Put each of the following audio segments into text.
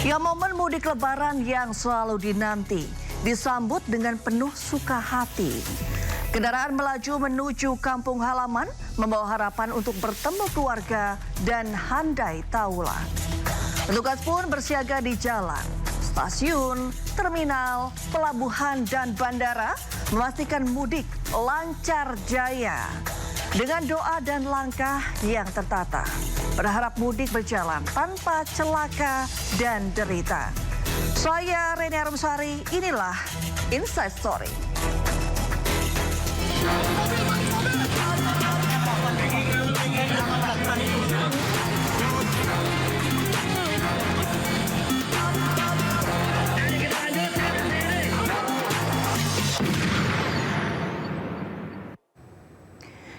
Ya, momen mudik lebaran yang selalu dinanti disambut dengan penuh suka hati. Kendaraan melaju menuju kampung halaman membawa harapan untuk bertemu keluarga dan handai taulan. Petugas pun bersiaga di jalan, stasiun, terminal, pelabuhan dan bandara memastikan mudik lancar jaya. Dengan doa dan langkah yang tertata, berharap mudik berjalan tanpa celaka dan derita. Saya Reni Arumsari, inilah Inside Story.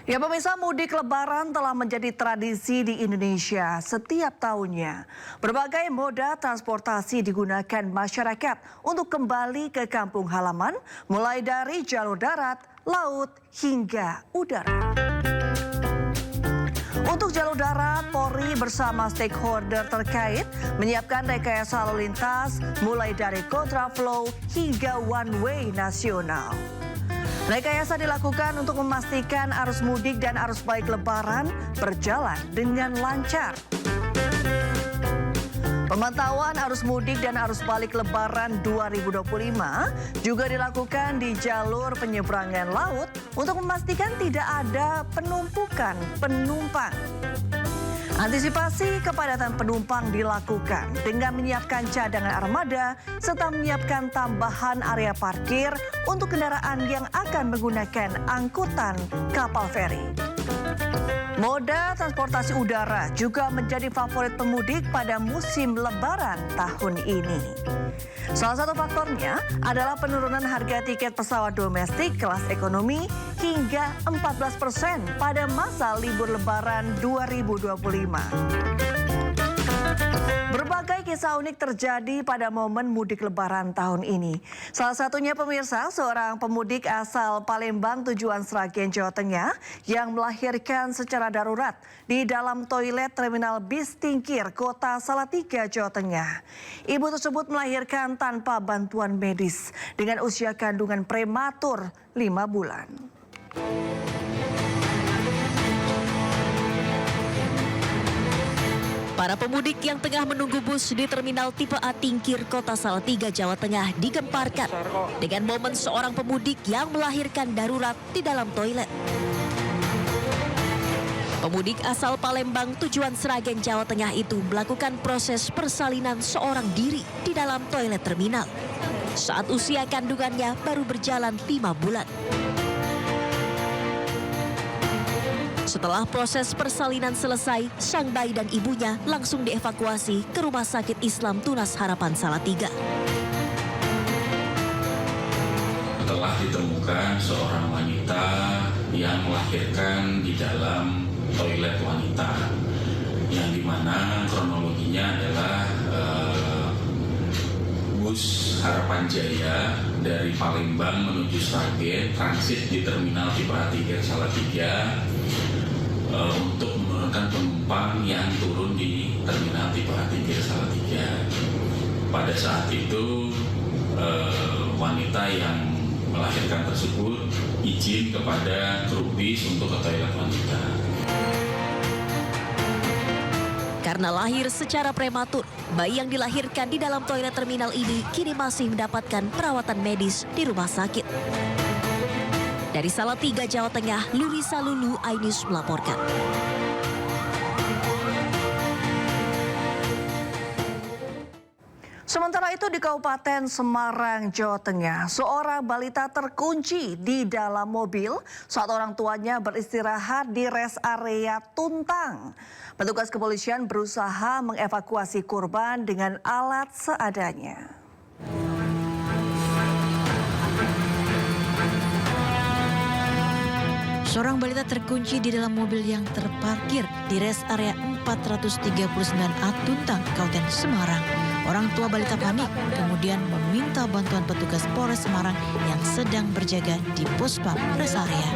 Ya pemirsa, mudik lebaran telah menjadi tradisi di Indonesia setiap tahunnya. Berbagai moda transportasi digunakan masyarakat untuk kembali ke kampung halaman, mulai dari jalur darat, laut, hingga udara. Untuk jalur darat, Polri bersama stakeholder terkait menyiapkan rekayasa lalu lintas mulai dari kontraflow hingga one way nasional. Rekayasa dilakukan untuk memastikan arus mudik dan arus balik lebaran berjalan dengan lancar. Pemantauan arus mudik dan arus balik lebaran 2025 juga dilakukan di jalur penyeberangan laut untuk memastikan tidak ada penumpukan penumpang. Antisipasi kepadatan penumpang dilakukan dengan menyiapkan cadangan armada serta menyiapkan tambahan area parkir untuk kendaraan yang akan menggunakan angkutan kapal feri. Moda transportasi udara juga menjadi favorit pemudik pada musim lebaran tahun ini. Salah satu faktornya adalah penurunan harga tiket pesawat domestik kelas ekonomi hingga 14% pada masa libur lebaran 2025. Berbagai kisah unik terjadi pada momen mudik lebaran tahun ini. Salah satunya pemirsa, seorang pemudik asal Palembang tujuan Sragen, Jawa Tengah yang melahirkan secara darurat di dalam toilet terminal bis Tingkir, Kota Salatiga, Jawa Tengah. Ibu tersebut melahirkan tanpa bantuan medis dengan usia kandungan prematur 5 bulan. Para pemudik yang tengah menunggu bus di terminal tipe A Tingkir, Kota Salatiga, Jawa Tengah digemparkan dengan momen seorang pemudik yang melahirkan darurat di dalam toilet. Pemudik asal Palembang tujuan Sragen, Jawa Tengah itu melakukan proses persalinan seorang diri di dalam toilet terminal saat usia kandungannya baru berjalan 5 bulan. Setelah proses persalinan selesai, sang bayi dan ibunya langsung dievakuasi ke Rumah Sakit Islam Tunas Harapan Salatiga. Telah ditemukan seorang wanita yang melahirkan di dalam toilet wanita, yang dimana kronologinya adalah bus Harapan Jaya dari Palembang menuju Sragen transit di terminal tipe A3 Salatiga untuk menurunkan penumpang yang turun di terminal tipe A3 Salatiga. Pada saat itu wanita yang melahirkan tersebut izin kepada kru bis untuk ke toilet wanita. Karena lahir secara prematur, bayi yang dilahirkan di dalam toilet terminal ini kini masih mendapatkan perawatan medis di rumah sakit. Dari Salatiga, Jawa Tengah, Lurisa Lulu Ainis melaporkan. Sementara itu di Kabupaten Semarang, Jawa Tengah, seorang balita terkunci di dalam mobil saat orang tuanya beristirahat di rest area Tuntang. Petugas kepolisian berusaha mengevakuasi korban dengan alat seadanya. Seorang balita terkunci di dalam mobil yang terparkir di rest area 439A Tuntang, Kabupaten Semarang. Orang tua balita panik, kemudian meminta bantuan petugas Polres Semarang yang sedang berjaga di Puspam Rest Area.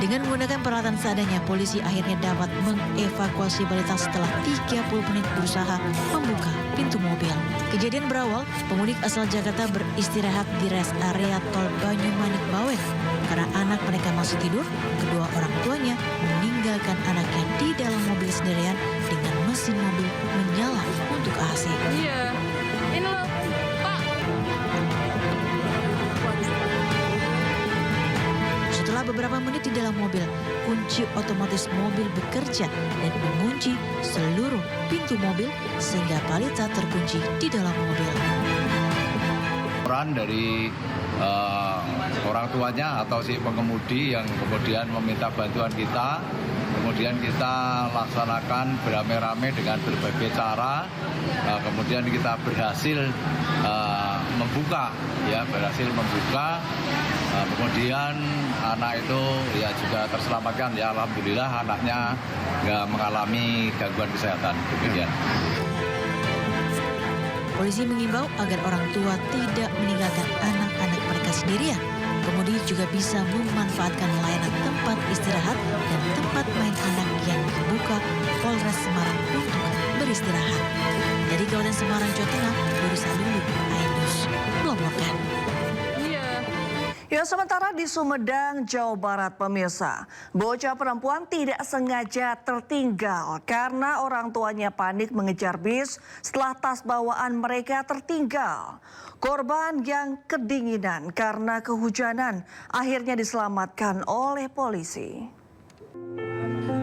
Dengan menggunakan peralatan seadanya, polisi akhirnya dapat mengevakuasi balita setelah 30 menit berusaha membuka pintu mobil. Kejadian berawal, pemudik asal Jakarta beristirahat di rest area tol Banyumanik Bawen. Karena anak mereka masih tidur, kedua orang tuanya meninggalkan anaknya di dalam mobil sendirian dengan mesin mobil menyala untuk AC. Iya, ini loh, Pak. Setelah beberapa menit di dalam mobil, kunci otomatis mobil bekerja dan mengunci seluruh pintu mobil sehingga balita terkunci di dalam mobil. Peran dari orang tuanya atau si pengemudi yang kemudian meminta bantuan kita, kemudian kita laksanakan beramai-ramai dengan berbagai cara, kemudian kita berhasil membuka, kemudian anak itu ya juga terselamatkan, ya alhamdulillah anaknya nggak mengalami gangguan kesehatan. Demikian. Polisi mengimbau agar orang tua tidak meninggalkan anak-anak mereka sendirian. Kemudi juga bisa memanfaatkan layanan tempat istirahat dan tempat main anak yang dibuka Polres Semarang untuk beristirahat. Dari Kabupaten Semarang, Jawa Tengah, Boris Alulu, Ainus, melaporkan. Ya, sementara di Sumedang, Jawa Barat, pemirsa, bocah perempuan tidak sengaja tertinggal karena orang tuanya panik mengejar bis setelah tas bawaan mereka tertinggal. Korban yang kedinginan karena kehujanan akhirnya diselamatkan oleh polisi.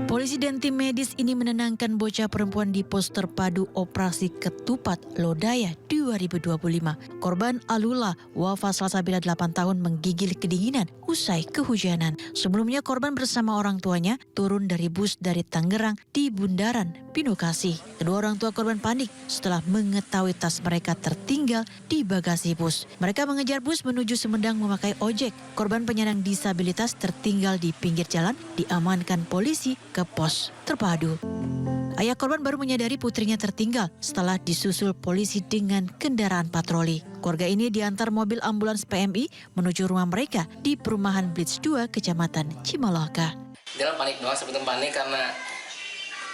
Polisi dan tim medis ini menenangkan bocah perempuan di pos terpadu operasi Ketupat Lodaya 2025. Korban Alula wafat Selasa bila 8 tahun menggigil kedinginan usai kehujanan. Sebelumnya korban bersama orang tuanya turun dari bus dari Tangerang di Bundaran Binokasi. Kedua orang tua korban panik setelah mengetahui tas mereka tertinggal di bagasi bus. Mereka mengejar bus menuju Sumedang memakai ojek. Korban penyandang disabilitas tertinggal di pinggir jalan diamankan polisi ke pos terpadu. Ayah korban baru menyadari putrinya tertinggal setelah disusul polisi dengan kendaraan patroli. Keluarga ini diantar mobil ambulans PMI menuju rumah mereka di perumahan Blitz 2, Kecamatan Cimaloka. Dia panik doang, sebetulnya panik karena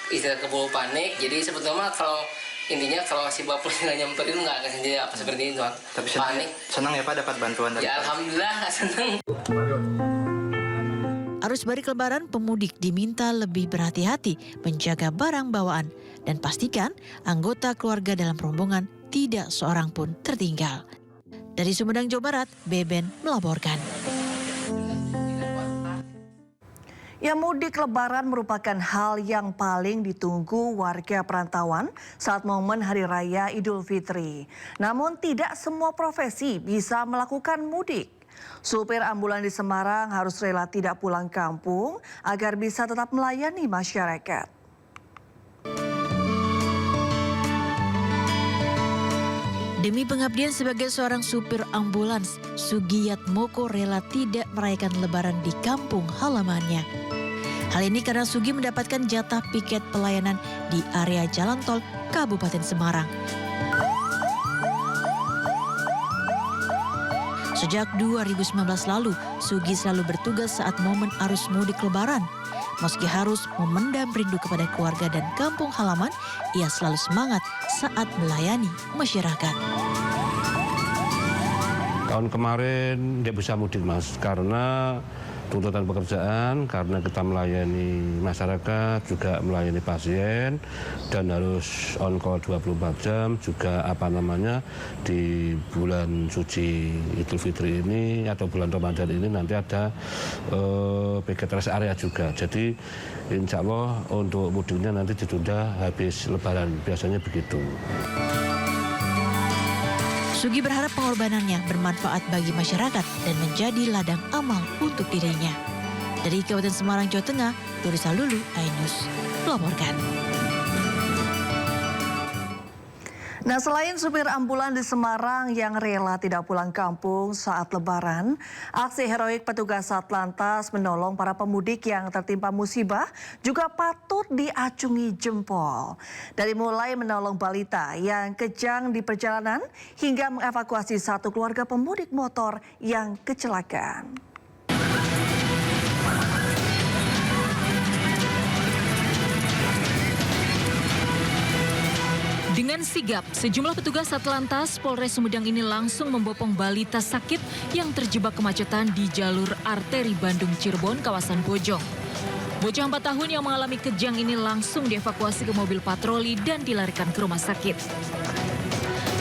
istilah kebawa panik. Jadi sebetulnya kalau intinya kalau si bapak nggak nyamperin nggak akan jadi apa seperti itu. Tapi panik. Senang ya Pak dapat bantuan dari Ya alhamdulillah senang. Arus balik lebaran, pemudik diminta lebih berhati-hati menjaga barang bawaan dan pastikan anggota keluarga dalam rombongan tidak seorang pun tertinggal. Dari Sumedang, Jawa Barat, Beben melaporkan. Ya, mudik lebaran merupakan hal yang paling ditunggu warga perantauan saat momen Hari Raya Idul Fitri. Namun tidak semua profesi bisa melakukan mudik. Supir ambulan di Semarang harus rela tidak pulang kampung agar bisa tetap melayani masyarakat. Demi pengabdian sebagai seorang supir ambulans, Sugiyat Moko rela tidak merayakan lebaran di kampung halamannya. Hal ini karena Sugi mendapatkan jatah piket pelayanan di area jalan tol Kabupaten Semarang. Sejak 2019 lalu, Sugi selalu bertugas saat momen arus mudik lebaran. Meski harus memendam rindu kepada keluarga dan kampung halaman, ia selalu semangat saat melayani masyarakat. Tahun kemarin dia bisa mudik, Mas, karena tuntutan pekerjaan, karena kita melayani masyarakat, juga melayani pasien, dan harus on call 24 jam, juga di bulan suci Idul Fitri ini atau bulan Ramadan ini nanti ada piket rest area juga. Jadi insya Allah untuk mudiknya nanti ditunda habis lebaran, biasanya begitu. Sugi berharap pengorbanannya bermanfaat bagi masyarakat dan menjadi ladang amal untuk dirinya. Dari Kabupaten Semarang, Jawa Tengah, Dorisa Lulu, Ainus melaporkan. Nah, selain supir ambulan di Semarang yang rela tidak pulang kampung saat Lebaran, aksi heroik petugas Satlantas menolong para pemudik yang tertimpa musibah juga patut diacungi jempol. Dari mulai menolong balita yang kejang di perjalanan hingga mengevakuasi satu keluarga pemudik motor yang kecelakaan. Dengan sigap, sejumlah petugas Satlantas Polres Sumedang ini langsung membopong balita sakit yang terjebak kemacetan di jalur arteri Bandung-Cirebon, kawasan Bojong. Bocah 4 tahun yang mengalami kejang ini langsung dievakuasi ke mobil patroli dan dilarikan ke rumah sakit.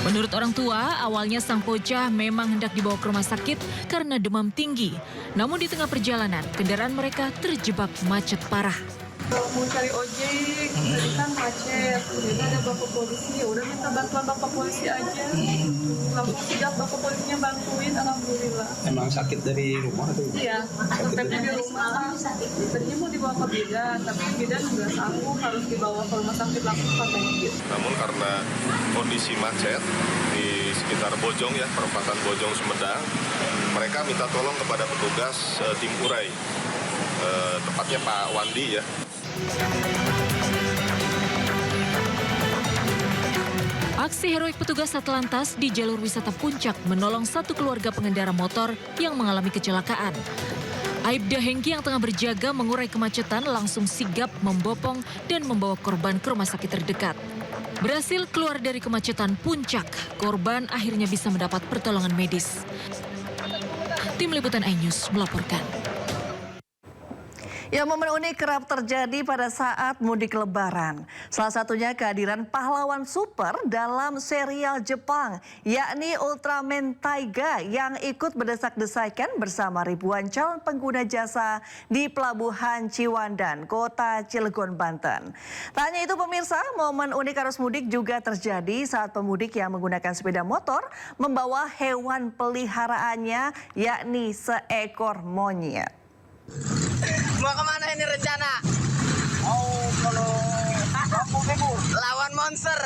Menurut orang tua, awalnya sang bocah memang hendak dibawa ke rumah sakit karena demam tinggi. Namun di tengah perjalanan, kendaraan mereka terjebak macet parah. Mau cari ojek, tadi kan macet, jadi ada bapak polisi, ya udah minta bantuan bapak polisi aja. Langsung sigap bapak polisinya bantuin, alhamdulillah. Emang sakit dari rumah tuh? Iya, resepnya di rumah. Tadinya mau dibawa ke bidan, tapi bidan nggak sanggup, harus dibawa ke rumah sakit langsung katanya gitu. Namun karena kondisi macet di sekitar Bojong ya, perempatan Bojong Sumedang, mereka minta tolong kepada petugas tim urai, tepatnya Pak Wandi ya. Aksi heroik petugas Satlantas di jalur wisata Puncak menolong satu keluarga pengendara motor yang mengalami kecelakaan. Aibda Hengki yang tengah berjaga mengurai kemacetan langsung sigap membopong dan membawa korban ke rumah sakit terdekat. Berhasil keluar dari kemacetan Puncak, korban akhirnya bisa mendapat pertolongan medis. Tim Liputan iNews melaporkan. Ya, momen unik kerap terjadi pada saat mudik Lebaran. Salah satunya kehadiran pahlawan super dalam serial Jepang, yakni Ultraman Taiga yang ikut berdesak-desakan bersama ribuan calon pengguna jasa di Pelabuhan Ciwandan, Kota Cilegon, Banten. Tak hanya itu pemirsa, momen unik arus mudik juga terjadi saat pemudik yang menggunakan sepeda motor membawa hewan peliharaannya, yakni seekor monyet. Mau kemana ini rencana? Mau kalau kampung Timur. Lawan monster.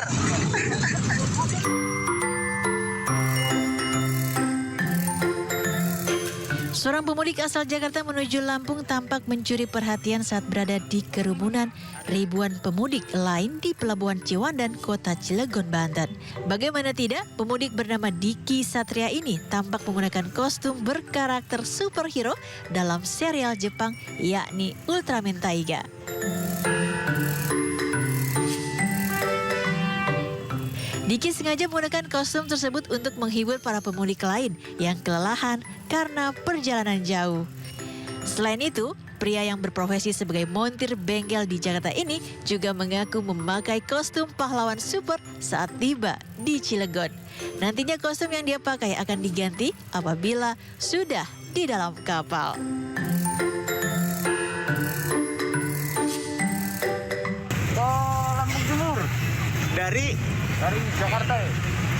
Seorang pemudik asal Jakarta menuju Lampung tampak mencuri perhatian saat berada di kerumunan ribuan pemudik lain di Pelabuhan Ciwandan, Kota Cilegon, Banten. Bagaimana tidak, pemudik bernama Diki Satria ini tampak menggunakan kostum berkarakter superhero dalam serial Jepang, yakni Ultraman Taiga. Diki sengaja menggunakan kostum tersebut untuk menghibur para pemudik lain yang kelelahan karena perjalanan jauh. Selain itu, pria yang berprofesi sebagai montir bengkel di Jakarta ini juga mengaku memakai kostum pahlawan super saat tiba di Cilegon. Nantinya kostum yang dia pakai akan diganti apabila sudah di dalam kapal. Lampung Timur. Dari Jakarta ya?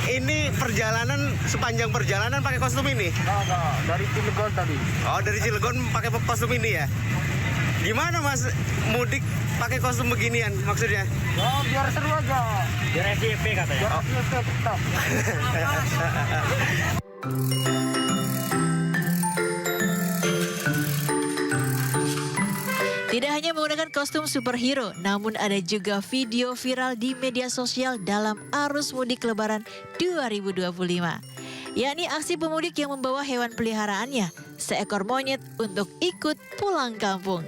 ini perjalanan, sepanjang perjalanan pakai kostum ini? Enggak, dari Cilegon tadi. Oh, dari Cilegon pakai kostum ini ya? Gimana Mas mudik pakai kostum beginian maksudnya? Oh, biar seru aja. Biar SJP katanya. Biar SJP tetap. Tidak hanya menggunakan kostum superhero, namun ada juga video viral di media sosial dalam arus mudik Lebaran 2025. Yakni aksi pemudik yang membawa hewan peliharaannya, seekor monyet untuk ikut pulang kampung.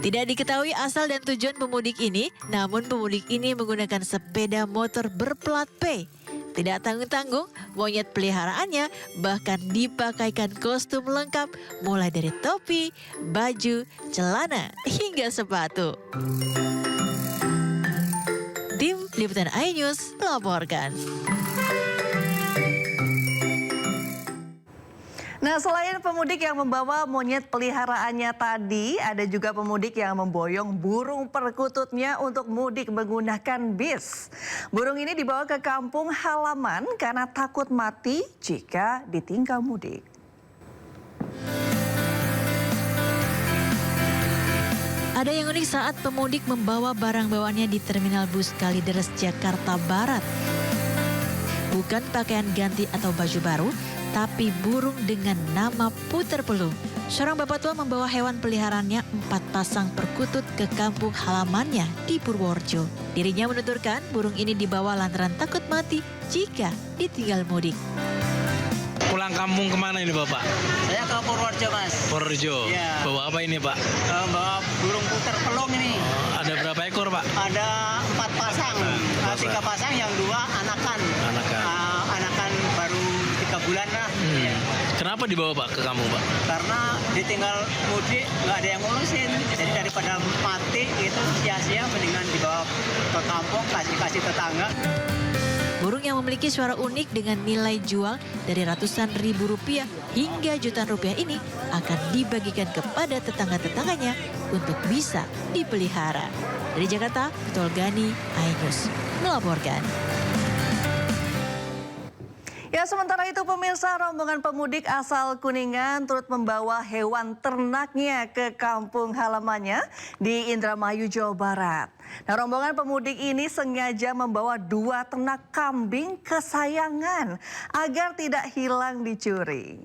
Tidak diketahui asal dan tujuan pemudik ini, namun pemudik ini menggunakan sepeda motor berplat P. Tidak tanggung-tanggung, monyet peliharaannya bahkan dipakaikan kostum lengkap mulai dari topi, baju, celana, hingga sepatu. Tim Liputan iNews melaporkan. Nah, selain pemudik yang membawa monyet peliharaannya tadi, ada juga pemudik yang memboyong burung perkututnya untuk mudik menggunakan bis. Burung ini dibawa ke kampung halaman karena takut mati jika ditinggal mudik. Ada yang unik saat pemudik membawa barang bawaannya di Terminal Bus Kalideres, Jakarta Barat. Bukan pakaian ganti atau baju baru, tapi burung dengan nama puter pelung. Seorang bapak tua membawa hewan peliharaannya 4 pasang perkutut ke kampung halamannya di Purworejo. Dirinya menuturkan burung ini dibawa lantaran takut mati jika ditinggal mudik. Pulang kampung kemana ini Bapak? Saya ke Purworejo, Mas. Purworejo. Iya. Bawa apa ini Pak? Bawa burung puter pelung ini. Ada berapa ekor Pak? Ada 4 pasang. 3 pasang, yang 2 anakan. Anakan. Anakan baru 3 bulan lah. Kenapa dibawa Pak ke kampung Pak? Karena ditinggal mudik nggak ada yang ngurusin. Jadi daripada mati itu sia-sia, mendingan dibawa ke kampung, kasih tetangga. Burung yang memiliki suara unik dengan nilai jual dari ratusan ribu rupiah hingga jutaan rupiah ini akan dibagikan kepada tetangga-tetangganya untuk bisa dipelihara. Dari Jakarta, Betul Gani, iNews melaporkan. Ya, sementara itu pemirsa, rombongan pemudik asal Kuningan turut membawa hewan ternaknya ke kampung halamannya di Indramayu, Jawa Barat. Nah, rombongan pemudik ini sengaja membawa 2 ternak kambing kesayangan agar tidak hilang dicuri.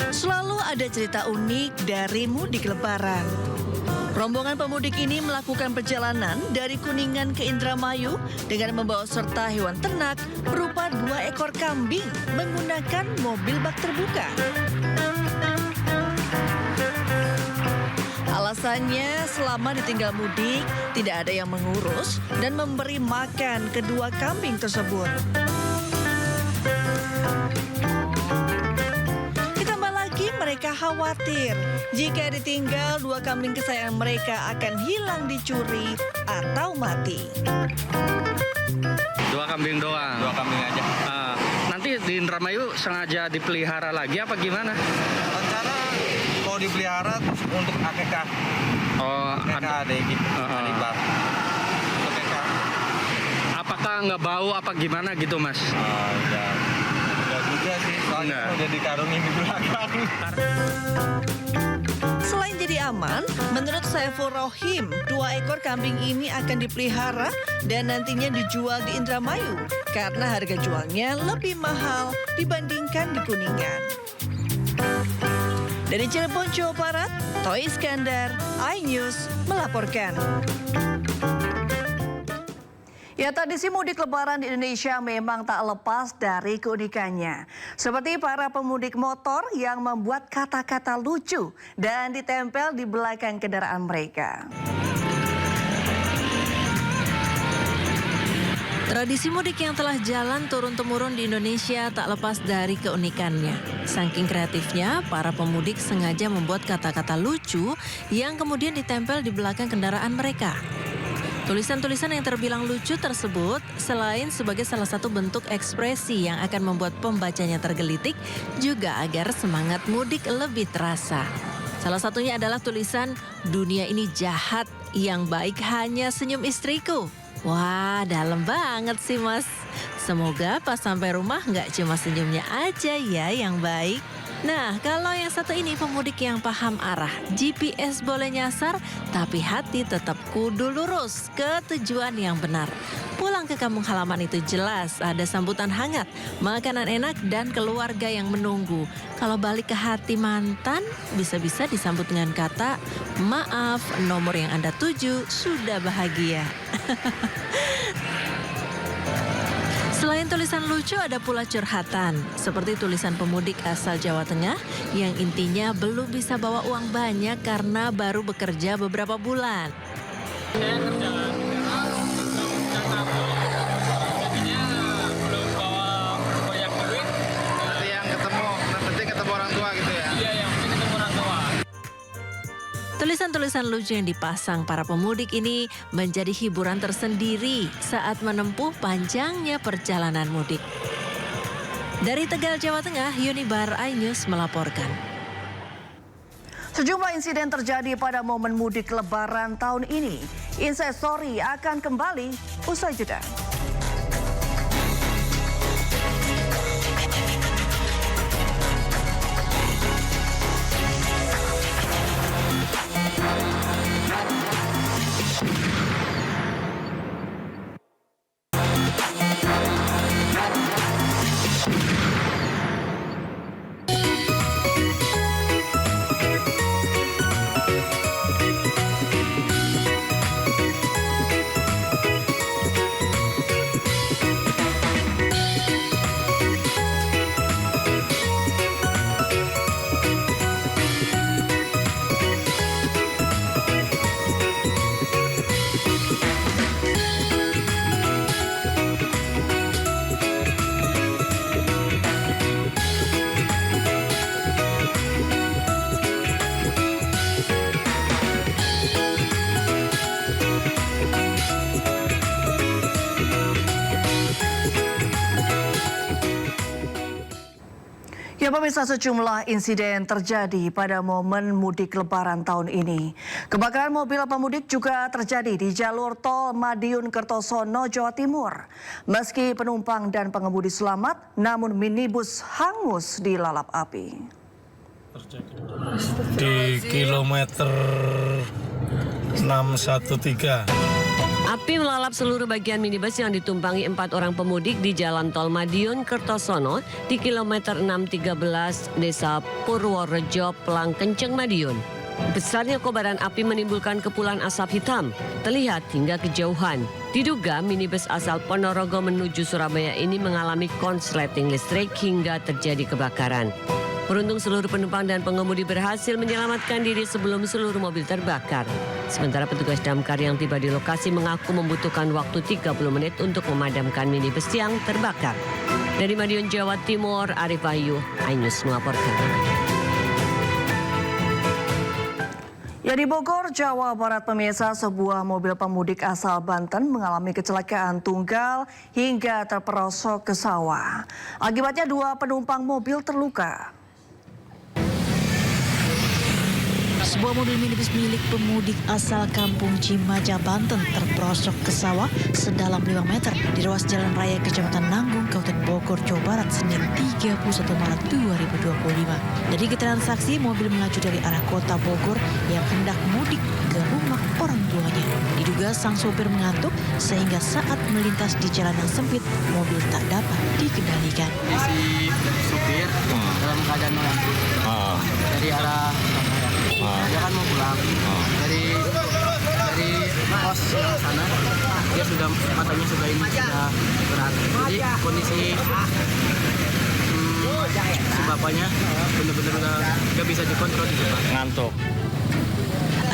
Selalu ada cerita unik dari mudik Lebaran. Rombongan pemudik ini melakukan perjalanan dari Kuningan ke Indramayu dengan membawa serta hewan ternak berupa 2 ekor kambing menggunakan mobil bak terbuka. Alasannya selama ditinggal mudik tidak ada yang mengurus dan memberi makan kedua kambing tersebut. Mereka khawatir jika ditinggal 2 kambing kesayangan mereka akan hilang dicuri atau mati. 2 kambing doang? 2 kambing aja. Nanti di Indramayu sengaja dipelihara lagi apa gimana? Rencana mau dipelihara untuk akekah. Oh, ada gitu. Apakah nggak bau apa gimana gitu Mas? Enggak juga sih, soalnya udah dikarungin di belakang. Selain jadi aman, menurut Saiful Rohim, 2 ekor kambing ini akan dipelihara dan nantinya dijual di Indramayu karena harga jualnya lebih mahal dibandingkan di Kuningan. Dari Cirebon, Jawa Barat, Toy Iskandar, iNews melaporkan. Ya, tradisi mudik Lebaran di Indonesia memang tak lepas dari keunikannya. Seperti para pemudik motor yang membuat kata-kata lucu dan ditempel di belakang kendaraan mereka. Tradisi mudik yang telah jalan turun-temurun di Indonesia tak lepas dari keunikannya. Saking kreatifnya, para pemudik sengaja membuat kata-kata lucu yang kemudian ditempel di belakang kendaraan mereka. Tulisan-tulisan yang terbilang lucu tersebut selain sebagai salah satu bentuk ekspresi yang akan membuat pembacanya tergelitik, juga agar semangat mudik lebih terasa. Salah satunya adalah tulisan, "Dunia ini jahat, yang baik hanya senyum istriku." Wah, dalam banget sih Mas. Semoga pas sampai rumah nggak cuma senyumnya aja ya yang baik. Nah, kalau yang satu ini pemudik yang paham arah, GPS boleh nyasar, tapi hati tetap kudu lurus ke tujuan yang benar. Pulang ke kampung halaman itu jelas ada sambutan hangat, makanan enak, dan keluarga yang menunggu. Kalau balik ke hati mantan, bisa-bisa disambut dengan kata, "Maaf, nomor yang Anda tuju sudah bahagia." Selain tulisan lucu, ada pula curhatan. Seperti tulisan pemudik asal Jawa Tengah yang intinya belum bisa bawa uang banyak karena baru bekerja beberapa bulan. Saya kerja jadinya belum bawa banyak duit. Nanti yang ketemu orang tua gitu ya? Iya, yang penting ketemu orang tua. Tulisan-tulisan lucu yang dipasang para pemudik ini menjadi hiburan tersendiri saat menempuh panjangnya perjalanan mudik. Dari Tegal, Jawa Tengah, Yunibar, iNews melaporkan. Sejumlah insiden terjadi pada momen mudik Lebaran tahun ini. Inside Story akan kembali usai jeda. Ya pemirsa, sejumlah insiden terjadi pada momen mudik lebaran tahun ini. Kebakaran mobil pemudik juga terjadi di jalur tol Madiun Kertosono, Jawa Timur. Meski penumpang dan pengemudi selamat, namun minibus hangus dilalap api. Di kilometer 613. Api melalap seluruh bagian minibus yang ditumpangi 4 orang pemudik di Jalan Tol Madiun Kertosono di kilometer 613 Desa Purworejo, Pelang Kenceng, Madiun. Besarnya kobaran api menimbulkan kepulan asap hitam, terlihat hingga kejauhan. Diduga minibus asal Ponorogo menuju Surabaya ini mengalami konsleting listrik hingga terjadi kebakaran. Beruntung seluruh penumpang dan pengemudi berhasil menyelamatkan diri sebelum seluruh mobil terbakar. Sementara petugas damkar yang tiba di lokasi mengaku membutuhkan waktu 30 menit untuk memadamkan minibus yang terbakar. Dari Madiun, Jawa Timur, Arif Wahyu, iNews melaporkan. Ya, di Bogor, Jawa Barat pemirsa, sebuah mobil pemudik asal Banten mengalami kecelakaan tunggal hingga terperosok ke sawah. Akibatnya 2 penumpang mobil terluka. Sebuah mobil minibus milik pemudik asal Kampung Cimaja, Banten terperosok ke sawah sedalam 5 meter di ruas Jalan Raya Kecamatan Nanggung, Kabupaten Bogor, Jawa Barat, Senin 31 Maret 2025. Dari keterangan saksi, mobil melaju dari arah kota Bogor yang hendak mudik ke rumah orang tuanya. Diduga sang sopir mengantuk sehingga saat melintas di jalan yang sempit, mobil tak dapat dikendalikan. Si supir dalam keadaan mengantuk dari arah dia kan mau pulang dari pos yang sana, dia sudah matanya sudah berat, jadi kondisi si bapaknya benar-benar nggak bisa dikontrol di jalan, Ngantuk.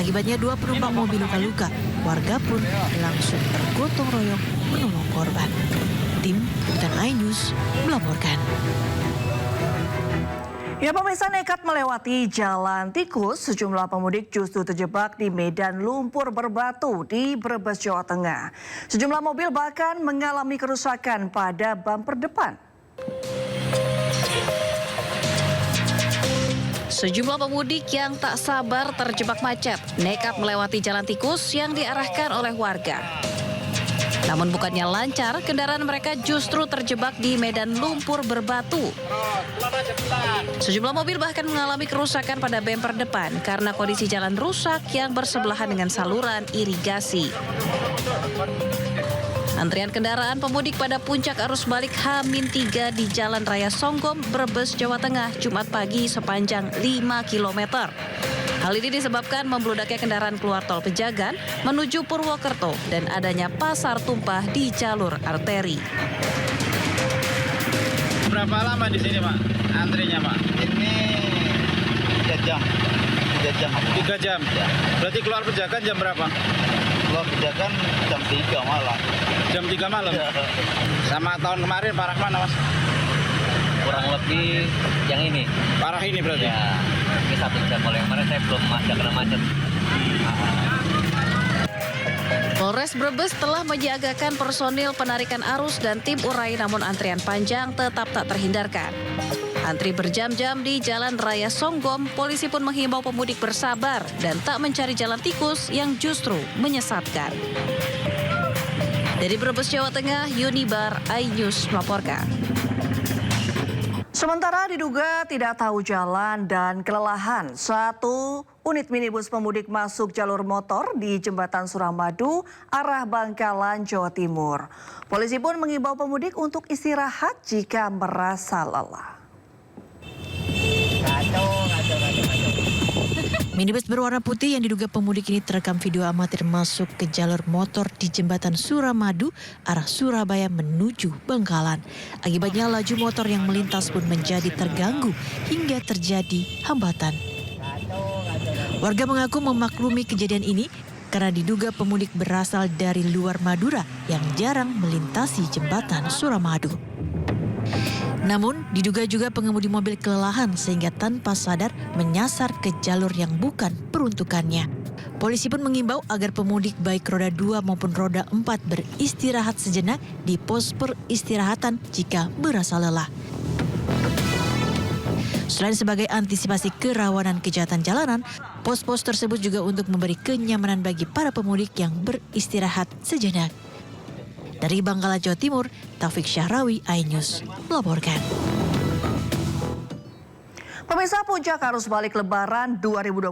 Akibatnya 2 penumpang mobil luka-luka. Warga pun langsung bergotong royong menolong korban. Tim Liputan iNews melaporkan. Ya pemirsa, nekat melewati jalan tikus, sejumlah pemudik justru terjebak di medan lumpur berbatu di Brebes, Jawa Tengah. Sejumlah mobil bahkan mengalami kerusakan pada bumper depan. Sejumlah pemudik yang tak sabar terjebak macet, nekat melewati jalan tikus yang diarahkan oleh warga. Namun bukannya lancar, kendaraan mereka justru terjebak di medan lumpur berbatu. Sejumlah mobil bahkan mengalami kerusakan pada bumper depan karena kondisi jalan rusak yang bersebelahan dengan saluran irigasi. Antrian kendaraan pemudik pada puncak arus balik H-3 di Jalan Raya Songgom, Brebes, Jawa Tengah, Jumat pagi sepanjang 5 km. Hal ini disebabkan membludaknya kendaraan keluar tol Pejagan menuju Purwokerto dan adanya pasar tumpah di jalur arteri. Berapa lama di sini, Pak? Antrinya, Pak? ini 3 jam. 3 jam. Berarti keluar Pejagan jam berapa? Kalau Pejagan jam 3 malam. Jam 3 malam. Sama tahun kemarin parah mana, Mas? Kurang lebih yang ini. Parah ini berarti. Ya, ini 1 jam. Kalau yang kemarin saya belum kena macet. Polres Brebes telah menyiagakan personil penarikan arus dan tim urai, namun antrian panjang tetap tak terhindarkan. Antri berjam-jam di Jalan Raya Songgom, polisi pun menghimbau pemudik bersabar dan tak mencari jalan tikus yang justru menyesatkan. Dari Brebes, Jawa Tengah, Yunibar, iNews melaporkan. Sementara diduga tidak tahu jalan dan kelelahan, 1 unit minibus pemudik masuk jalur motor di Jembatan Suramadu, arah Bangkalan, Jawa Timur. Polisi pun mengimbau pemudik untuk istirahat jika merasa lelah. Minibus berwarna putih yang diduga pemudik ini terekam video amatir masuk ke jalur motor di Jembatan Suramadu, arah Surabaya menuju Bangkalan. Akibatnya laju motor yang melintas pun menjadi terganggu hingga terjadi hambatan. Warga mengaku memaklumi kejadian ini karena diduga pemudik berasal dari luar Madura yang jarang melintasi Jembatan Suramadu. Namun, diduga juga pengemudi mobil kelelahan sehingga tanpa sadar menyasar ke jalur yang bukan peruntukannya. Polisi pun mengimbau agar pemudik baik roda 2 maupun roda 4 beristirahat sejenak di pos peristirahatan jika merasa lelah. Selain sebagai antisipasi kerawanan kejahatan jalanan, pos-pos tersebut juga untuk memberi kenyamanan bagi para pemudik yang beristirahat sejenak. Dari Bangkalan, Jawa Timur, Taufik Syahrawi, iNews melaporkan. Pemirsa, puncak arus balik Lebaran 2025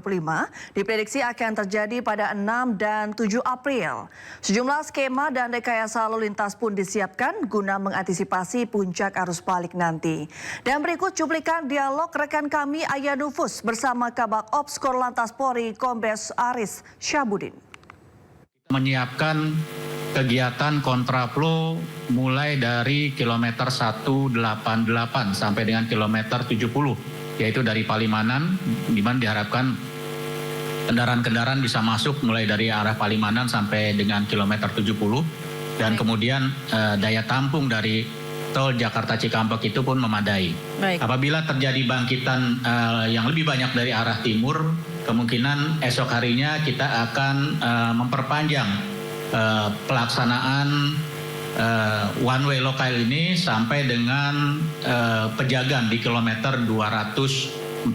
diprediksi akan terjadi pada 6 dan 7 April. Sejumlah skema dan rekayasa lalu lintas pun disiapkan guna mengantisipasi puncak arus balik nanti. Dan berikut cuplikan dialog rekan kami Aya Nufus bersama Kabak Ops Korlantas Polri Kombes Aris Syabudin. Menyiapkan kegiatan kontraflow mulai dari kilometer 188 sampai dengan kilometer 70. Yaitu dari Palimanan, di mana diharapkan kendaraan-kendaraan bisa masuk mulai dari arah Palimanan sampai dengan kilometer 70. Dan kemudian daya tampung dari tol Jakarta Cikampek itu pun memadai. Baik. Apabila terjadi bangkitan yang lebih banyak dari arah timur, kemungkinan esok harinya kita akan memperpanjang pelaksanaan one way lokal ini sampai dengan Pejagan di kilometer 246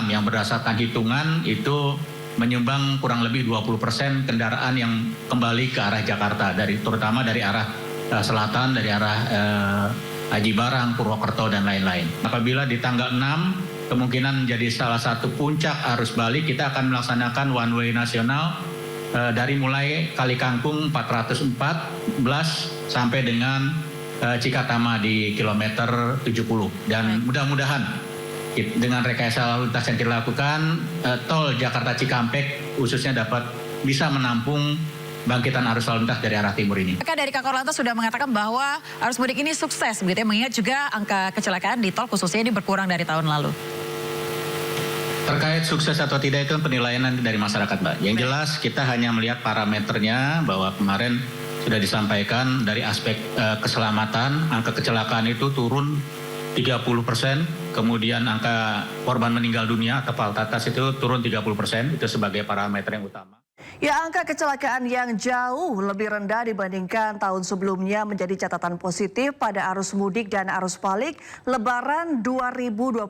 yang berdasarkan hitungan itu menyumbang kurang lebih 20% kendaraan yang kembali ke arah Jakarta, terutama dari arah selatan, dari arah Aji Barang, Purwokerto dan lain-lain. Apabila di tanggal 6 kemungkinan menjadi salah satu puncak arus balik, kita akan melaksanakan one way nasional dari mulai Kali Kangkung 414 sampai dengan Cikatama di kilometer 70. Dan mudah-mudahan dengan rekayasa lalu lintas yang dilakukan, tol Jakarta Cikampek khususnya bisa menampung bangkitan arus lalu lintas dari arah timur ini. Maka dari Kakor Lantas sudah mengatakan bahwa arus mudik ini sukses, begitu ya, mengingat juga angka kecelakaan di tol khususnya ini berkurang dari tahun lalu. Terkait sukses atau tidak itu penilaian dari masyarakat, Mbak. Yang jelas kita hanya melihat parameternya bahwa kemarin sudah disampaikan dari aspek keselamatan, angka kecelakaan itu turun 30%, kemudian angka korban meninggal dunia atau fatalitas itu turun 30%, itu sebagai parameter yang utama. Ya, angka kecelakaan yang jauh lebih rendah dibandingkan tahun sebelumnya menjadi catatan positif pada arus mudik dan arus balik Lebaran 2025.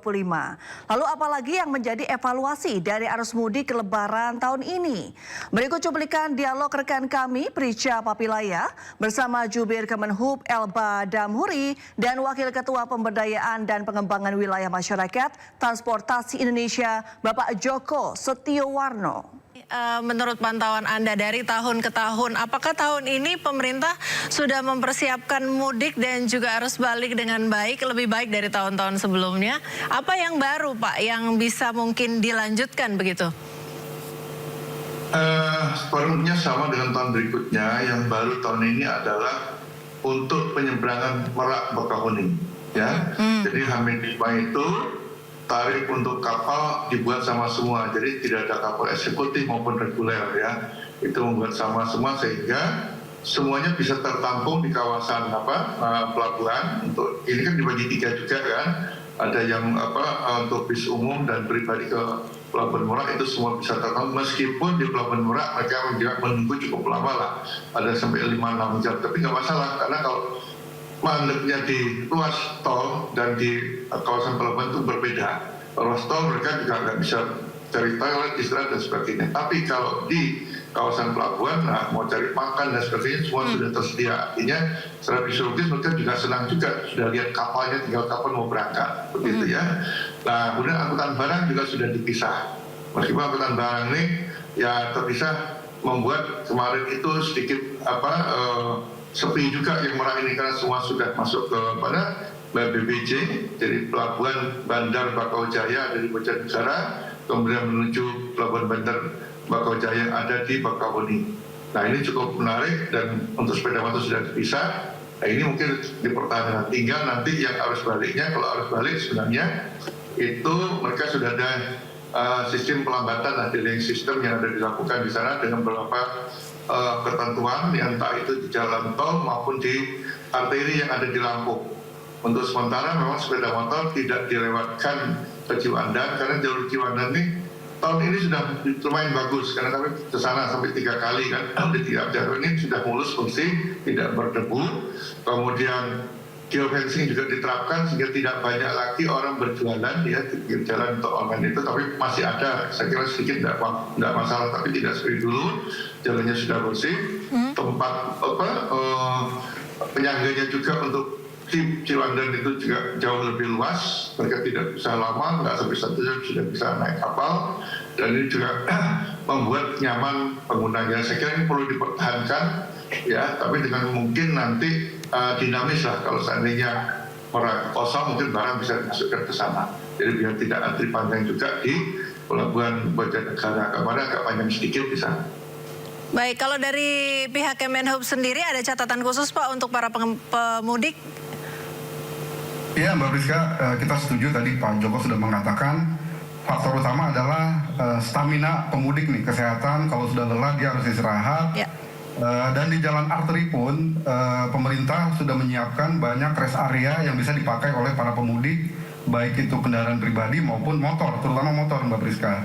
Lalu apalagi yang menjadi evaluasi dari arus mudik Lebaran tahun ini? Berikut cuplikan dialog rekan kami Prica Papilaya bersama Jubir Kemenhub Elba Damhuri dan Wakil Ketua Pemberdayaan dan Pengembangan Wilayah Masyarakat Transportasi Indonesia Bapak Joko Setiowarno. Menurut pantauan Anda dari tahun ke tahun, apakah tahun ini pemerintah sudah mempersiapkan mudik dan juga arus balik dengan baik, lebih baik dari tahun-tahun sebelumnya? Apa yang baru, Pak, yang bisa mungkin dilanjutkan begitu? Sebenarnya sama dengan tahun berikutnya. Yang baru tahun ini adalah untuk penyeberangan Merak Bakahuni. Ya, jadi H-5 itu tarif untuk kapal dibuat sama semua, jadi tidak ada kapal eksekutif maupun reguler ya. Itu membuat sama semua sehingga semuanya bisa tertampung di kawasan pelabuhan. Untuk ini kan dibagi 3 juga kan. Ada yang untuk bis umum dan pribadi ke Pelabuhan Merak itu semua bisa tertampung. Meskipun di Pelabuhan Merak mereka menunggu cukup lama lah, ada sampai 5-6 jam. Tapi nggak masalah karena kalau mandeknya di ruas tol dan di kawasan pelabuhan itu berbeda. Ruas tol mereka juga nggak bisa cari toilet, istirahat dan sebagainya. Tapi kalau di kawasan pelabuhan, mau cari makan dan sebagainya semua sudah tersedia. Artinya secara fisiologis mereka juga senang juga sudah lihat kapalnya, tinggal kapan mau berangkat, begitu ya. Nah, kemudian angkutan barang juga sudah dipisah. Meskipun angkutan barang ini ya terpisah, membuat kemarin itu sedikit sepi juga yang Merak ini karena semua sudah masuk ke BBJ, jadi pelabuhan Bandar Bakauheni dari Bojonegoro, kemudian menuju pelabuhan Bandar Bakauheni yang ada di Bakauheni. Nah, ini cukup menarik dan untuk sepeda motor sudah dipisah. Nah, ini mungkin dipertahankan. Tinggal nanti yang arus baliknya, kalau arus balik sebenarnya itu mereka sudah ada sistem pelambatan, delaying system yang ada dilakukan di sana dengan beberapa ketentuan yang entah itu di jalan tol maupun di arteri yang ada di Lampung. Untuk sementara memang sepeda motor tidak dilewatkan ke Ciwandan karena jalur Ciwandan ini tahun ini sudah lumayan bagus karena kami ke sana sampai 3 kali kan. Di tiap jalur ini sudah mulus bersih, tidak berdebu. Kemudian geofencing juga diterapkan sehingga tidak banyak lagi orang berjualan ya di pinggir jalan untuk online itu, tapi masih ada, saya kira sedikit tidak masalah, tapi tidak seperti dulu. Jalannya sudah bersih, tempat penyangganya juga untuk Ciwandan itu juga jauh lebih luas, mereka tidak bisa lama, nggak sampai 1 jam sudah bisa naik kapal, dan ini juga membuat nyaman penggunanya. Saya kira ini perlu dipertahankan ya, tapi dengan mungkin nanti dinamis lah, kalau seandainya Merak kosong mungkin barang bisa dimasukkan ke sana, jadi biar tidak antri panjang juga di Pelabuhan Bojonegara, kemana agak panjang sedikit di sana. Baik, kalau dari pihak Kemenhub sendiri ada catatan khusus Pak untuk para pemudik? Iya Mbak Priska, kita setuju tadi Pak Joko sudah mengatakan faktor utama adalah stamina pemudik nih, kesehatan. Kalau sudah lelah dia harus istirahat. Ya. Dan di jalan arteri pun pemerintah sudah menyiapkan banyak rest area yang bisa dipakai oleh para pemudik, baik itu kendaraan pribadi maupun motor, terutama motor Mbak Priska.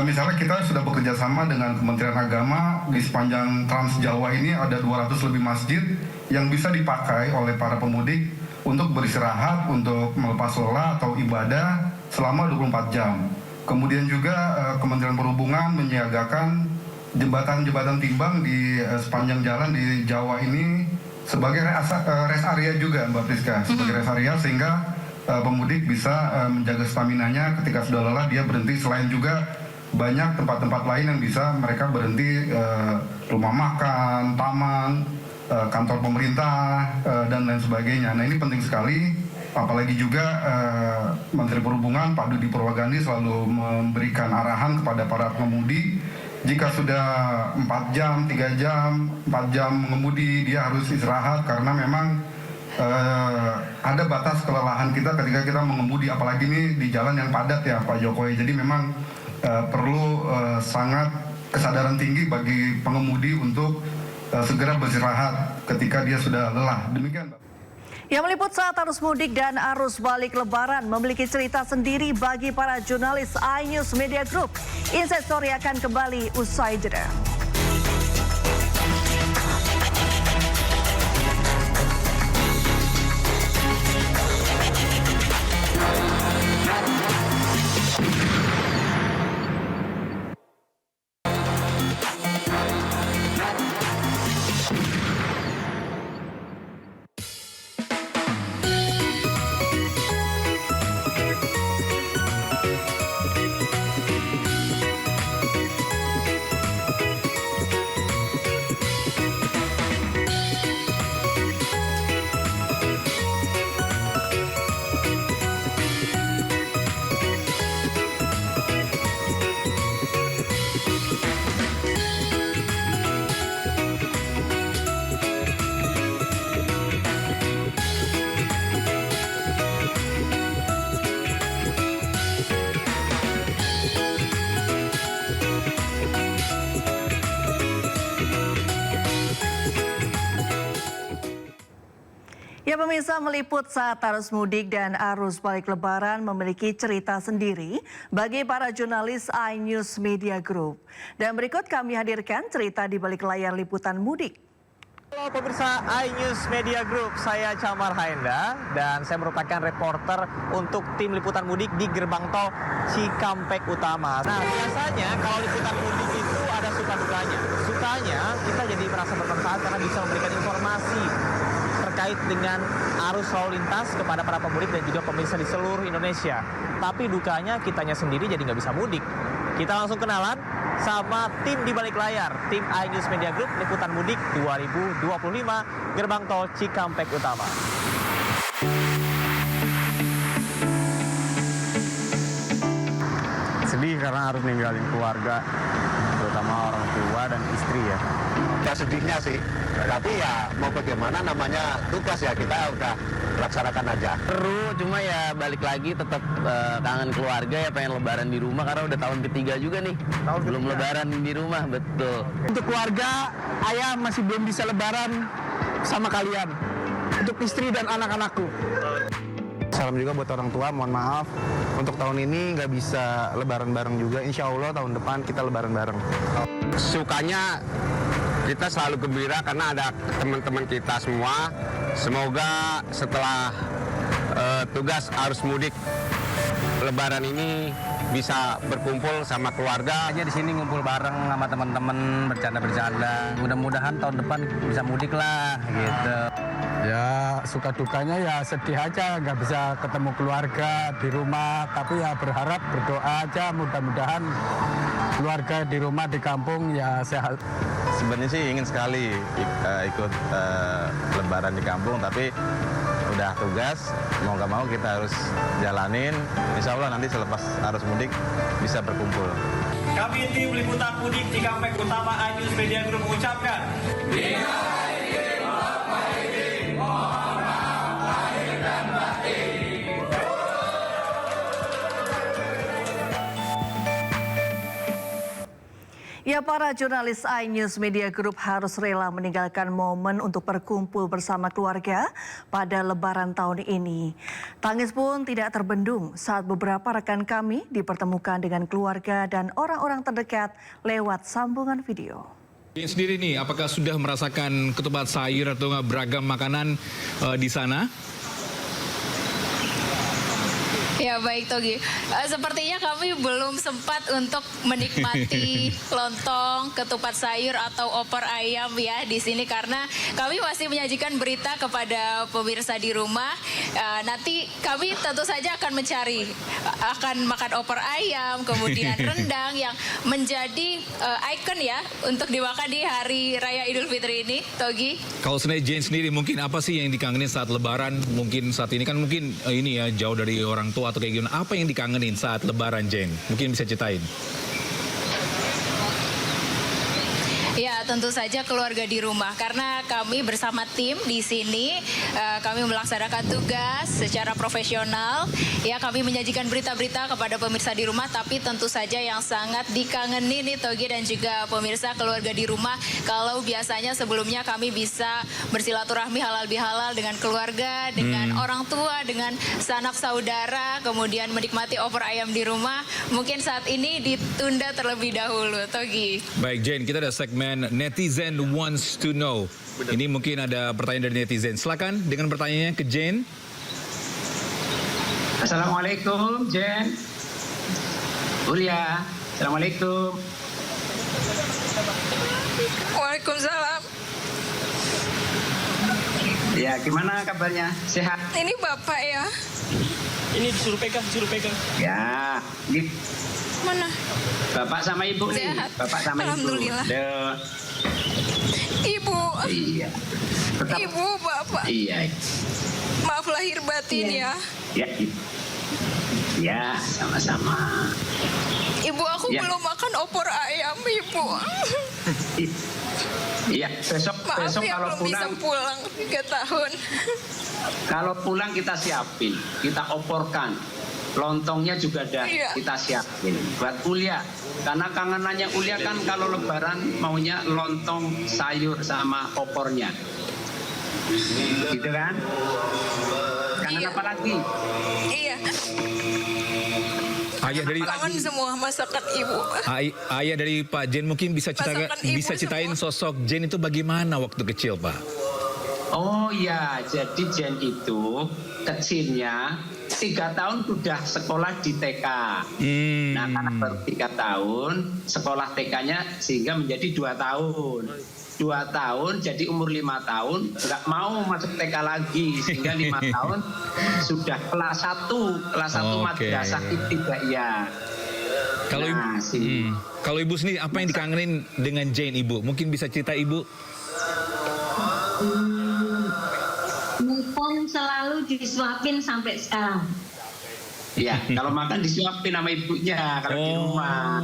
Misalnya kita sudah bekerja sama dengan Kementerian Agama, di sepanjang Trans Jawa ini ada 200 lebih masjid yang bisa dipakai oleh para pemudik untuk beristirahat, untuk melepas lelah atau ibadah selama 24 jam. Kemudian juga Kementerian Perhubungan menyiagakan jembatan-jembatan timbang di sepanjang jalan di Jawa ini sebagai rest area juga Mbak Priska, sebagai rest area sehingga pemudik bisa menjaga staminanya ketika sudah lelah dia berhenti. Selain juga banyak tempat-tempat lain yang bisa mereka berhenti, rumah makan, taman, kantor pemerintah, dan lain sebagainya. Nah ini penting sekali, apalagi juga Menteri Perhubungan Pak Dudi Purwagandi selalu memberikan arahan kepada para pengemudi, jika sudah 4 jam, 3 jam, 4 jam mengemudi dia harus istirahat, karena memang ada batas kelelahan kita ketika kita mengemudi, apalagi ini di jalan yang padat ya Pak Jokowi. Jadi memang perlu sangat kesadaran tinggi bagi pengemudi untuk segera beristirahat ketika dia sudah lelah. Demikian Pak. Yang meliput saat arus mudik dan arus balik Lebaran memiliki cerita sendiri bagi para jurnalis iNews Media Group. Inside Story akan kembali usai jeda. Ya pemirsa, meliput saat arus mudik dan arus balik Lebaran memiliki cerita sendiri bagi para jurnalis iNews Media Group. Dan berikut kami hadirkan cerita di balik layar liputan mudik. Halo pemirsa iNews Media Group, saya Camar Haenda dan saya merupakan reporter untuk tim liputan mudik di gerbang tol Cikampek Utama. Nah biasanya kalau liputan mudik itu ada suka dukanya. Sukanya kita jadi merasa bermanfaat karena bisa memberikan informasi terkait dengan arus lalu lintas kepada para pemudik dan juga pemirsa di seluruh Indonesia. Tapi dukanya kitanya sendiri jadi nggak bisa mudik. Kita langsung kenalan sama tim di balik layar, tim iNews Media Group Liputan Mudik 2025 Gerbang Tol Cikampek Utama. Sedih karena harus ninggalin keluarga, terutama orang tua dan istri ya. Ya sedihnya sih, tapi ya mau bagaimana, namanya tugas ya, kita udah laksanakan aja. Seru, cuma ya balik lagi tetap kangen keluarga ya, pengen lebaran di rumah karena udah tahun ketiga juga nih. Belum lebaran di rumah, betul. Untuk keluarga, ayah masih belum bisa lebaran sama kalian. Untuk istri dan anak-anakku. Salam juga buat orang tua, mohon maaf untuk tahun ini nggak bisa lebaran bareng juga. Insya Allah tahun depan kita lebaran bareng. Sukanya kita selalu gembira karena ada teman-teman kita semua Semoga setelah tugas arus mudik Lebaran ini bisa berkumpul sama keluarga. Aja di sini ngumpul bareng sama teman-teman, bercanda-bercanda. Mudah-mudahan tahun depan bisa mudik lah gitu. Ya suka dukanya ya sedih aja, nggak bisa ketemu keluarga di rumah. Tapi ya berharap, berdoa aja mudah-mudahan keluarga di rumah di kampung ya sehat. Sebenarnya sih ingin sekali ikut Lebaran di kampung, tapi udah tugas, mau nggak mau kita harus jalanin. Insya Allah nanti selepas arus mudik bisa berkumpul. Kami tim liputan mudik Cikampek Utama iNews Media Group mengucapkan Ya, para jurnalis iNews Media Group harus rela meninggalkan momen untuk berkumpul bersama keluarga pada Lebaran tahun ini. Tangis pun tidak terbendung saat beberapa rekan kami dipertemukan dengan keluarga dan orang-orang terdekat lewat sambungan video. Sendiri nih, apakah sudah merasakan ketupat sayur atau beragam makanan di sana? Ya baik Togi, sepertinya kami belum sempat untuk menikmati lontong, ketupat sayur atau opor ayam ya di sini karena kami masih menyajikan berita kepada pemirsa di rumah. Nanti kami tentu saja akan makan opor ayam, kemudian rendang yang menjadi ikon ya untuk dimakan di hari Raya Idul Fitri ini, Togi. Kalau Jane sendiri mungkin apa sih yang dikangenin saat Lebaran? Mungkin saat ini kan mungkin ini ya jauh dari orang tua atau kayak gimana, apa yang dikangenin saat Lebaran, Jane? Mungkin bisa ceritain. Ya, tentu saja keluarga di rumah karena kami bersama tim di sini kami melaksanakan tugas secara profesional. Ya, kami menyajikan berita-berita kepada pemirsa di rumah, tapi tentu saja yang sangat dikangenin nih Togi dan juga pemirsa keluarga di rumah. Kalau biasanya sebelumnya kami bisa bersilaturahmi halal bihalal dengan keluarga, dengan orang tua, dengan sanak saudara, kemudian menikmati opor ayam di rumah. Mungkin saat ini ditunda terlebih dahulu, Togi. Baik, Jane, kita ada segmen Netizen Wants to Know. Ini mungkin ada pertanyaan dari netizen. Silakan dengan pertanyaannya ke Jane. Assalamualaikum, Jane. Ulia, assalamualaikum. Waalaikumsalam. Ya, gimana kabarnya? Sehat? Ini Bapak ya? Ini disuruh pegang. Ya, ini mana? Bapak sama Ibu nih. Sehat. Bapak sama Alhamdulillah. Ibu. Ibu. Iya. Tetap. Ibu, Bapak. Iya. Maaf lahir batin ya. Ya, ya, sama-sama. Ibu, aku Ya. belum makan opor ayam, Ibu. Iya, besok Maaf ya kalau belum bisa pulang 3 tahun. Kalau pulang kita siapin, kita oporkan. Lontongnya juga ada kita siapin buat Ulia. Karena kangenannya Ulia kan kalau Lebaran maunya lontong sayur sama opornya. Gitu kan? Kangen apa lagi? Iya. Ayah dari Kangen semua masakan Ibu. Ayah dari Pak Jane mungkin bisa ceritain sosok Jane itu bagaimana waktu kecil, Pak? Oh iya, jadi Jen itu kecilnya 3 tahun sudah sekolah di TK. Nah, karena baru 3 tahun, sekolah TK-nya sehingga menjadi 2 tahun. 2 tahun, jadi umur 5 tahun, nggak mau masuk TK lagi. Sehingga 5 tahun sudah kelas 1 madrasah ibtidaiyah. Kalau Ibu sendiri, apa yang dikangenin dengan Jane, Ibu? Mungkin bisa cerita, Ibu? Mumpung selalu disuapin sampai sekarang. Iya, kalau makan disuapin sama ibunya kalau di rumah.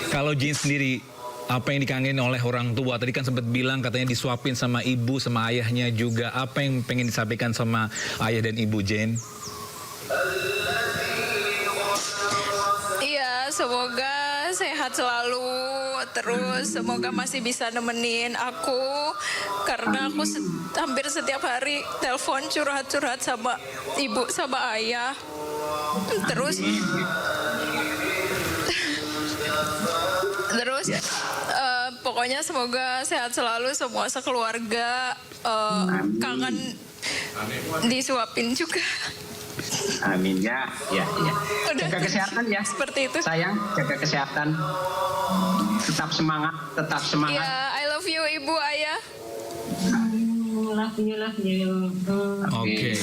Kalau Jane sendiri, apa yang dikangenin oleh orang tua? Tadi kan sempat bilang katanya disuapin sama ibu, sama ayahnya juga. Apa yang pengen disampaikan sama ayah dan ibu Jane? Iya, semoga sehat selalu. Terus semoga masih bisa nemenin aku karena aku hampir setiap hari telepon curhat-curhat sama ibu sama ayah. Terus pokoknya semoga sehat selalu semua sekeluarga. Kangen disuapin juga. Amin ya. Jaga kesehatan ya. Seperti itu. Sayang, jaga kesehatan. Tetap semangat, tetap semangat. Ya, I love you Ibu, Ayah. Love you. Oke.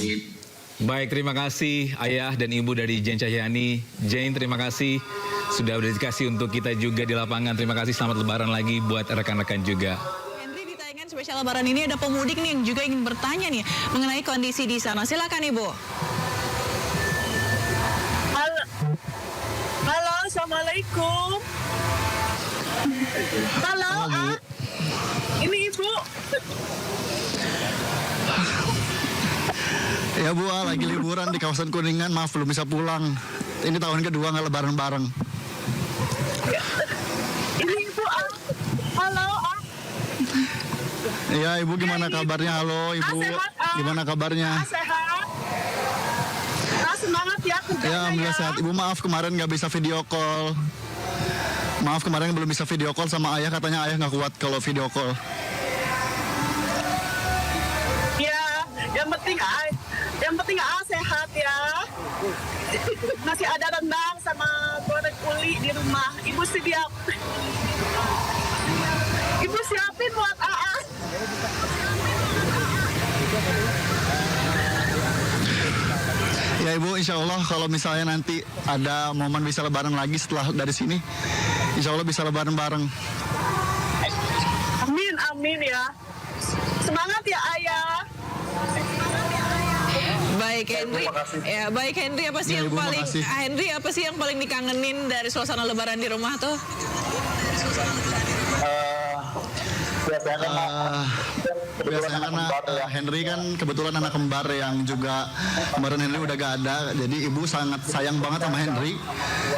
Baik, terima kasih Ayah dan Ibu dari Jane Cahyani. Jane, terima kasih sudah berdedikasi untuk kita juga di lapangan. Terima kasih, selamat lebaran lagi buat rekan-rekan juga. Henry, di tayangan spesial lebaran ini ada pemudik nih yang juga ingin bertanya nih mengenai kondisi di sana. Silakan Ibu. Halo, Assalamualaikum. Halo, ini Ibu. Ya Bu, lagi liburan di kawasan Kuningan, maaf belum bisa pulang. Ini tahun kedua nggak lebaran bareng. Ini Ibu. Halo. Iya Ibu, gimana kabarnya? Halo Ibu, gimana kabarnya? Sehat. Semangat ya kerjanya Ya, alhamdulillah sehat. Ibu, maaf kemarin nggak bisa video call. Maaf kemarin belum bisa video call sama Ayah, katanya Ayah nggak kuat kalau video call. Ya, yang penting sehat ya. Masih ada rendang sama goreng uli di rumah. Ibu siapin buat AA. Ya Ibu, insya Allah kalau misalnya nanti ada momen bisa lebaran lagi setelah dari sini, insya Allah bisa lebaran bareng. Amin ya. Semangat ya Ayah. Baik Henry, apa sih yang paling dikangenin dari suasana lebaran di rumah tuh? Biasanya karena Henry kan kebetulan anak kembar yang juga kemarin Henry udah gak ada, jadi ibu sangat sayang banget sama Henry.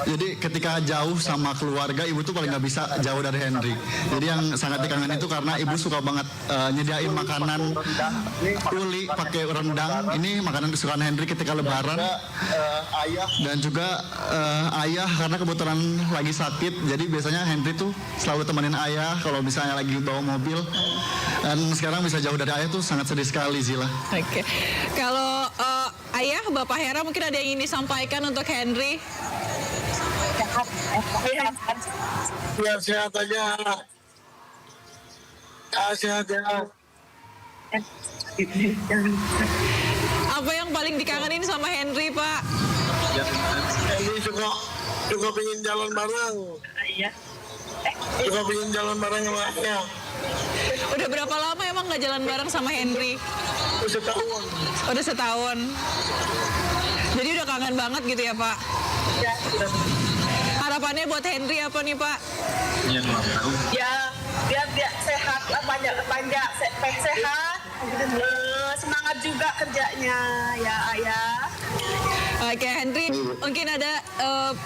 Jadi ketika jauh sama keluarga, ibu tuh paling gak bisa jauh dari Henry. Jadi yang sangat dikangenin itu karena ibu suka banget nyediain makanan uli pakai rendang. Ini makanan kesukaan Henry ketika lebaran. Dan juga ayah karena kebetulan lagi sakit, jadi biasanya Henry tuh selalu temenin ayah kalau misalnya lagi bawa mobil. Dan sekarang bisa jauh dari ayah tuh sangat sedih sekali, Zila. Oke. Kalau ayah, Bapak Hera mungkin ada yang ingin disampaikan untuk Henry? Biar sehat aja. Sehat ya. Apa yang paling dikangenin sama Henry, Pak? Henry juga pengen jalan bareng. Iya. Juga pengen jalan bareng sama ayah. Udah berapa lama emang nggak jalan bareng sama Henry? Setahun. Udah setahun. Jadi udah kangen banget gitu ya Pak? Ya. Harapannya buat Henry apa nih Pak? Ya, biar dia sehat, panjang sehat. Semangat juga kerjanya ya ayah. Oke Henry, mungkin ada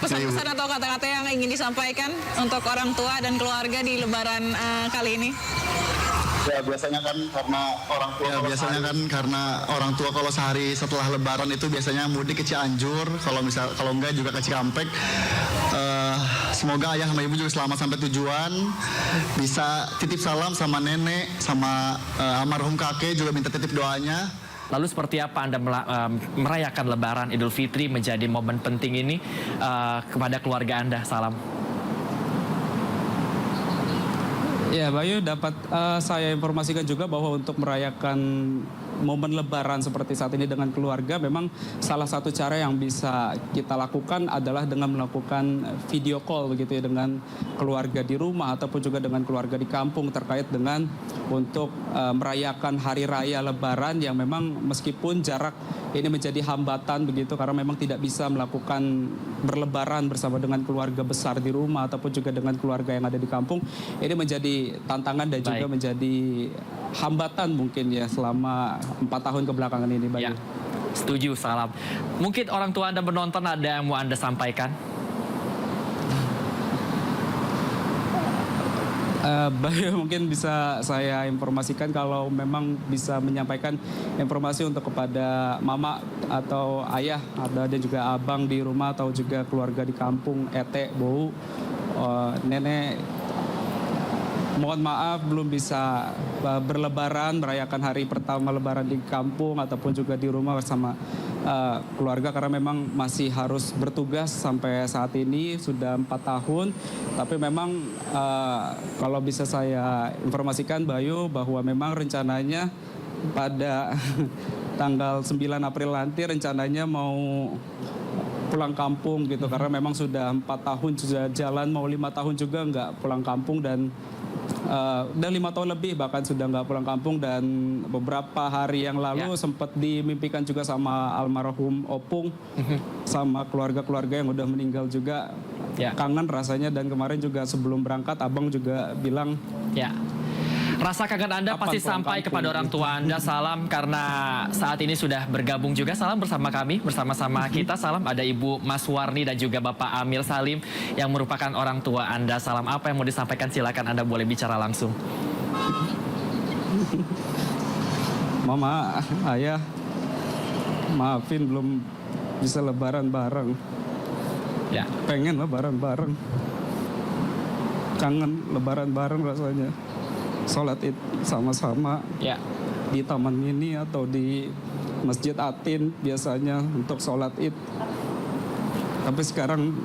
pesan-pesan atau kata-kata yang ingin disampaikan untuk orang tua dan keluarga di Lebaran kali ini? Ya biasanya kan karena orang tua kalau sehari setelah Lebaran itu biasanya mudik ke Cianjur, kalau enggak juga ke Cikampek. Semoga ayah sama ibu juga selamat sampai tujuan, bisa titip salam sama nenek, sama almarhum kakek juga minta titip doanya. Lalu seperti apa Anda merayakan Lebaran Idul Fitri menjadi momen penting ini kepada keluarga Anda? Salam. Ya Bayu, dapat saya informasikan juga bahwa untuk merayakan momen Lebaran seperti saat ini dengan keluarga, memang salah satu cara yang bisa kita lakukan adalah dengan melakukan video call begitu ya dengan keluarga di rumah ataupun juga dengan keluarga di kampung terkait dengan untuk merayakan hari raya Lebaran yang memang meskipun jarak ini menjadi hambatan begitu karena memang tidak bisa melakukan berlebaran bersama dengan keluarga besar di rumah ataupun juga dengan keluarga yang ada di kampung, ini menjadi tantangan dan juga menjadi hambatan mungkin ya selama 4 tahun kebelakangan ini, Bayu. Ya, setuju, salam. Mungkin orang tua Anda menonton, ada yang mau Anda sampaikan? Bayu, mungkin bisa saya informasikan kalau memang bisa menyampaikan informasi untuk kepada mama atau ayah, ada dan juga abang di rumah atau juga keluarga di kampung, Ete, Bou, nenek, mohon maaf belum bisa berlebaran, merayakan hari pertama lebaran di kampung ataupun juga di rumah bersama keluarga karena memang masih harus bertugas sampai saat ini sudah 4 tahun. Tapi memang kalau bisa saya informasikan Bayu bahwa memang rencananya pada tanggal 9 April nanti rencananya mau pulang kampung gitu karena memang sudah 4 tahun sudah jalan, mau 5 tahun juga nggak pulang kampung dan udah 5 tahun lebih bahkan sudah nggak pulang kampung. Dan beberapa hari yang lalu sempat dimimpikan juga sama almarhum Opung sama keluarga-keluarga yang udah meninggal juga. Kangen rasanya, dan kemarin juga sebelum berangkat abang juga bilang rasa kangen Anda pasti sampai kepada orang tua Anda, Salam, karena saat ini sudah bergabung juga Salam bersama kami, bersama-sama kita Salam. Ada Ibu Maswarni dan juga Bapak Amir Salim yang merupakan orang tua Anda. Salam, apa yang mau disampaikan? Silakan Anda boleh bicara langsung. Mama, Ayah, maafin belum bisa lebaran bareng. Pengen lebaran bareng. Kangen lebaran bareng rasanya. Sholat Id sama-sama di Taman Mini atau di Masjid Atin biasanya untuk sholat Id. Tapi sekarang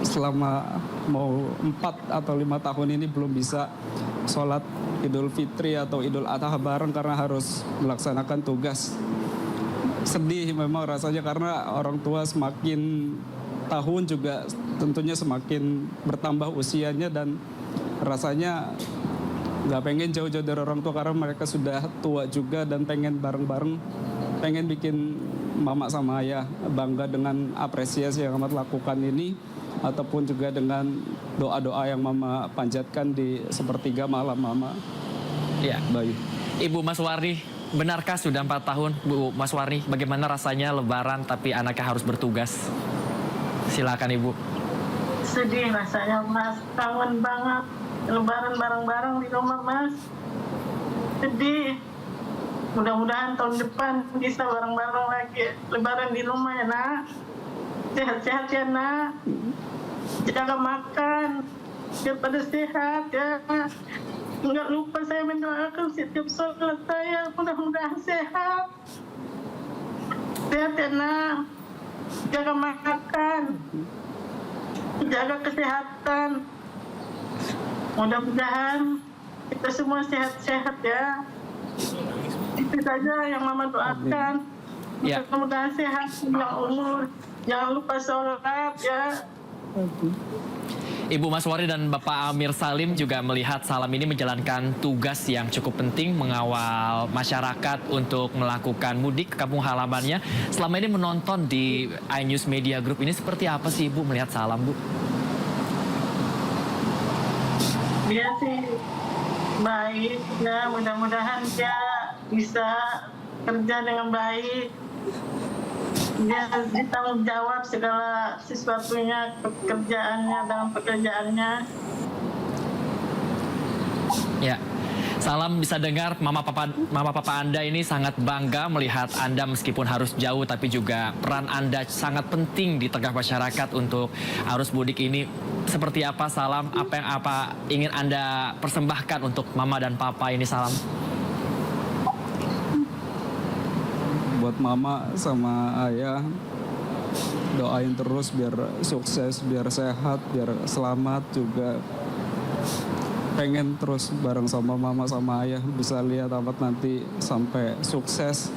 selama mau 4 atau 5 tahun ini belum bisa sholat Idul Fitri atau Idul Adha bareng karena harus melaksanakan tugas. Sedih memang rasanya karena orang tua semakin tahun juga tentunya semakin bertambah usianya dan rasanya nggak pengen jauh-jauh dari orang tua karena mereka sudah tua juga dan pengen bareng-bareng, pengen bikin mama sama ayah bangga dengan apresiasi yang amat lakukan ini ataupun juga dengan doa-doa yang mama panjatkan di sepertiga malam mama. Bayu. Ibu Maswarni, benarkah sudah 4 tahun Bu Maswarni? Bagaimana rasanya lebaran tapi anaknya harus bertugas? Silakan Ibu. Sedih rasanya Mas, kangen banget. Lebaran bareng-bareng di rumah Mas. Sedih. Mudah-mudahan tahun depan bisa bareng-bareng lagi. Lebaran di rumah ya nak. Sehat-sehat ya nak. Jaga makan. Biar pada sehat ya. Enggak lupa saya mendoakan setiap sholat saya. Mudah-mudahan sehat. Sehat ya nak. Jaga makan. Jaga kesehatan. Mudah-mudahan kita semua sehat-sehat ya. Itu saja yang mama doakan. Mudah-mudahan sehat, panjang umur. Jangan lupa sholat ya. Ibu Maswarni dan Bapak Amir Salim juga melihat Salam ini menjalankan tugas yang cukup penting mengawal masyarakat untuk melakukan mudik ke kampung halamannya. Selama ini menonton di iNews Media Group ini seperti apa sih Ibu melihat Salam, Bu? Dia sih baik ya, mudah-mudahan dia bisa kerja dengan baik. Dia bertanggung jawab segala sesuatunya, pekerjaannya, dalam pekerjaannya. Salam bisa dengar mama papa Anda ini sangat bangga melihat Anda meskipun harus jauh tapi juga peran Anda sangat penting di tengah masyarakat untuk arus mudik ini. Seperti apa Salam? Apa ingin Anda persembahkan untuk mama dan papa ini Salam? Buat mama sama ayah doain terus biar sukses, biar sehat, biar selamat juga. Pengen terus bareng sama mama sama ayah bisa lihat amat nanti sampai sukses,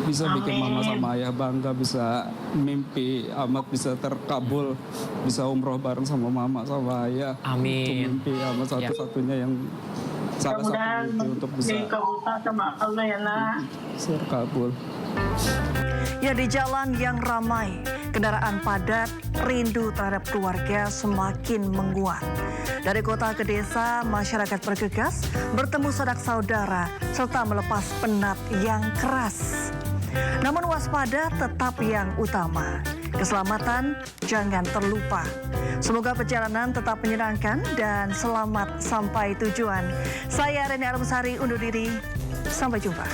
bisa bikin mama sama ayah bangga, bisa mimpi amat bisa terkabul, bisa umroh bareng sama mama sama ayah. Amin. Itu mimpi amat satu-satunya yang salah satu mimpi untuk bisa dikabulkan sama Allah ya nak. Terkabul. Ya, di jalan yang ramai, kendaraan padat, rindu terhadap keluarga semakin menguat. Dari kota ke desa, masyarakat bergegas bertemu sanak saudara serta melepas penat yang keras. Namun waspada tetap yang utama. Keselamatan jangan terlupa. Semoga perjalanan tetap menyenangkan dan selamat sampai tujuan. Saya Reni Arumsari undur diri. Sampai jumpa.